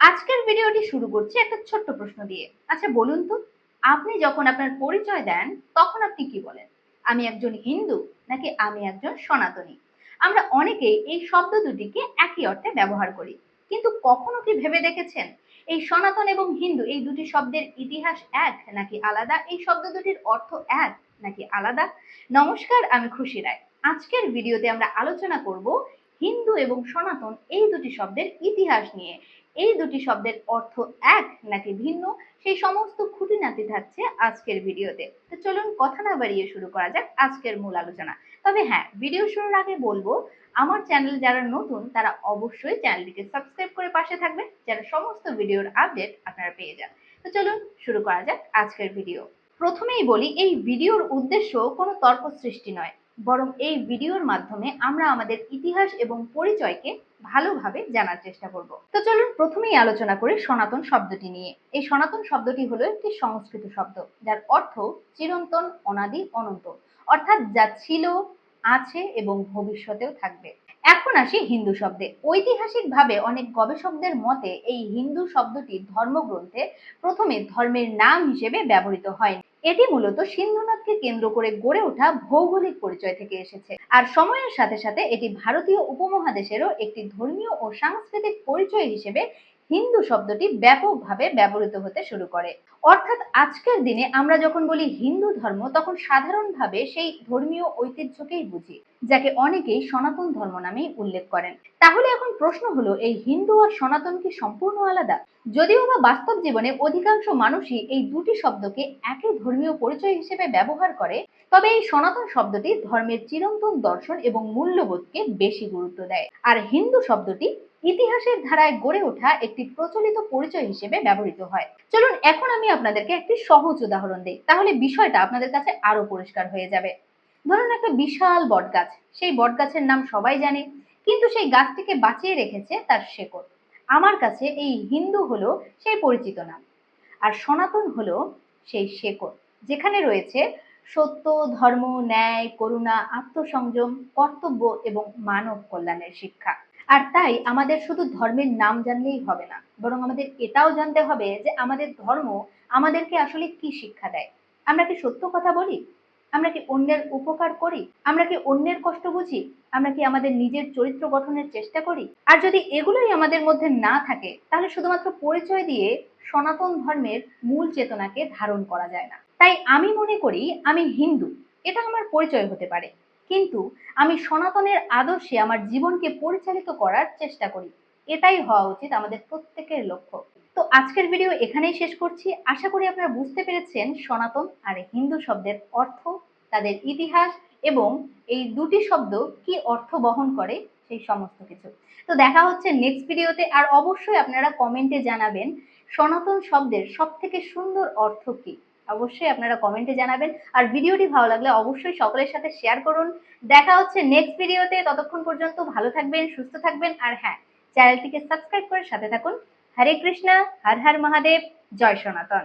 আজকের ভিডিওটি শুরু করছি একটা ছোট্ট প্রশ্ন দিয়ে। আচ্ছা বলুন তো, আপনি যখন আপনার পরিচয় দেন তখন আপনি কি বলেন? আমি একজন হিন্দু নাকি আমি একজন সনাতনী? আমরা অনেকেই এই শব্দ দুটিকে একই অর্থে ব্যবহার করি। কিন্তু কখনো কি ভেবে দেখেছেন এই সনাতন এবং হিন্দু এই দুটি শব্দের ইতিহাস এক নাকি আলাদা? এই শব্দ দুটির অর্থ এক নাকি আলাদা? নমস্কার, আমি খুশি রায়। আজকের ভিডিওতে আমরা আলোচনা করব হিন্দু এবং সনাতন এই দুটি শব্দের ইতিহাস নিয়ে। এই দুটি শব্দের অর্থ এক নাকি ভিন্ন, সেই সমস্ত খুঁটিনাটি থাকছে আজকের ভিডিওতে। তো চলুন কথা না বাড়িয়ে শুরু করা যাক আজকের মূল আলোচনা। তবে হ্যাঁ, ভিডিও শুরুর আগে বলবো, আমার চ্যানেল যারা নতুন তারা অবশ্যই চ্যানেলটিকে সাবস্ক্রাইব করে পাশে থাকবেন, যেন সমস্ত ভিডিওর আপডেট আপনারা পেয়ে যান। তো চলুন শুরু করা যাক আজকের ভিডিও। প্রথমেই বলি, এই ভিডিওর উদ্দেশ্য কোনো তর্ক সৃষ্টি নয়, বরং এই ভিডিওর মাধ্যমে আমরা আমাদের ইতিহাস এবং পরিচয়কে ভালোভাবে জানার চেষ্টা করব। তো চলুন প্রথমেই আলোচনা করি সনাতন শব্দটি নিয়ে। এই সনাতন শব্দটি হলো একটি সংস্কৃত শব্দ, যার অর্থ চিরন্তন, অনাদি, অনন্ত, অর্থাৎ যা ছিল, আছে এবং ভবিষ্যতেও থাকবে। এখন আসি হিন্দু শব্দে। ঐতিহাসিকভাবে অনেক গবেষকদের মতে এই হিন্দু শব্দটি ধর্মগ্রন্থে প্রথমে ধর্মের নাম হিসেবে ব্যবহৃত হয়নি। এটি মূলত সিন্ধুনাথকে কেন্দ্র করে গড়ে ওঠা ভৌগোলিক পরিচয় থেকে এসেছে, আর সময়ের সাথে সাথে এটি ভারতীয় উপমহাদেশেরও একটি ধর্মীয় ও সাংস্কৃতিক পরিচয় হিসেবে হিন্দু শব্দটি ব্যাপকভাবে ব্যবহৃত হতে শুরু করে। অর্থাৎ আজকের দিনে আমরা যখন বলি হিন্দু ধর্ম, তখন সাধারণভাবে সেই ধর্মীয় ঐতিহ্যকেই বুঝি, যাকে অনেকেই সনাতন ধর্ম নামেই উল্লেখ করেন। তাহলে এখন প্রশ্ন হলো, এই হিন্দু আর সনাতন কি সম্পূর্ণ আলাদা? যদিও বা বাস্তব জীবনে অধিকাংশ মানুষই এই দুটি শব্দকে একই ধর্মীয় পরিচয় হিসেবে ব্যবহার করে, তবে এই সনাতন শব্দটি ধর্মের চিরন্তন দর্শন এবং মূল্যবোধকে বেশি গুরুত্ব দেয়, আর হিন্দু শব্দটি ইতিহাসের ধারায় গড়ে ওঠা একটি প্রচলিত পরিচয় হিসেবে ব্যবহৃত হয়। চলুন এখন আমি আপনাদেরকে একটি সহজ উদাহরণ দিই, তাহলে বিষয়টা আপনাদের কাছে আরো পরিষ্কার হয়ে যাবে। ধরুন একটা বিশাল বটগাছ, সেই বটগাছের নাম সবাই জানে, কিন্তু সেই গাছটিকে বাঁচিয়ে রেখেছে তার শেকড়। আমার কাছে এই হিন্দু হলো সেই পরিচিত নাম, আর সনাতন হলো সেই শেকড়, যেখানে রয়েছে সত্য, ধর্ম, ন্যায়, করুণা, আত্মসংযম, কর্তব্য এবং মানব কল্যাণের শিক্ষা। আর তাই আমাদের শুধু ধর্মের নাম জানলেই হবে না, বরং আমাদের এটাও জানতে হবে যে আমাদের ধর্ম আমাদেরকে আসলে কি শিক্ষা দেয়। আমরা কি সত্য কথা বলি? আমরা কি অন্যের উপকার করি? আমরা কি অন্যের কষ্ট বুঝি? আমরা কি আমাদের নিজের চরিত্র গঠনের চেষ্টা করি? আর যদি এগুলোই আমাদের মধ্যে না থাকে, তাহলে শুধুমাত্র পরিচয় দিয়ে সনাতন ধর্মের মূল চেতনাকে ধারণ করা যায় না। তাই আমি মনে করি আমি হিন্দু, এটা আমার পরিচয় হতে পারে, কিন্তু আমি সনাতনের আদর্শে আমার জীবনকে পরিচালিত করার চেষ্টা করি। এটাই হওয়া উচিত আমাদের প্রত্যেকের লক্ষ্য। তো আজকের ভিডিও এখানেই শেষ করছি। আশা করি আপনারা বুঝতে পেরেছেন সনাতন আর হিন্দু শব্দের অর্থ, তাদের ইতিহাস এবং এই দুটি শব্দ কি অর্থ বহন করে, সেই সমস্ত কিছু। তো দেখা হচ্ছে নেক্সট ভিডিওতে। আর অবশ্যই আপনারা কমেন্টে জানাবেন সনাতন শব্দের সব থেকে সুন্দর অর্থ কি। অবশ্যই আপনারা কমেন্টে জানাবেন, আর ভিডিওটি ভালো লাগলে অবশ্যই সকলের সাথে শেয়ার করুন। দেখা হচ্ছে নেক্সট ভিডিওতে। ততক্ষণ পর্যন্ত ভালো থাকবেন, সুস্থ থাকবেন, আর হ্যাঁ, চ্যানেলটিকে সাবস্ক্রাইব করে সাথে থাকুন। হরে কৃষ্ণা, হর হর মহাদেব, জয় সনাতন।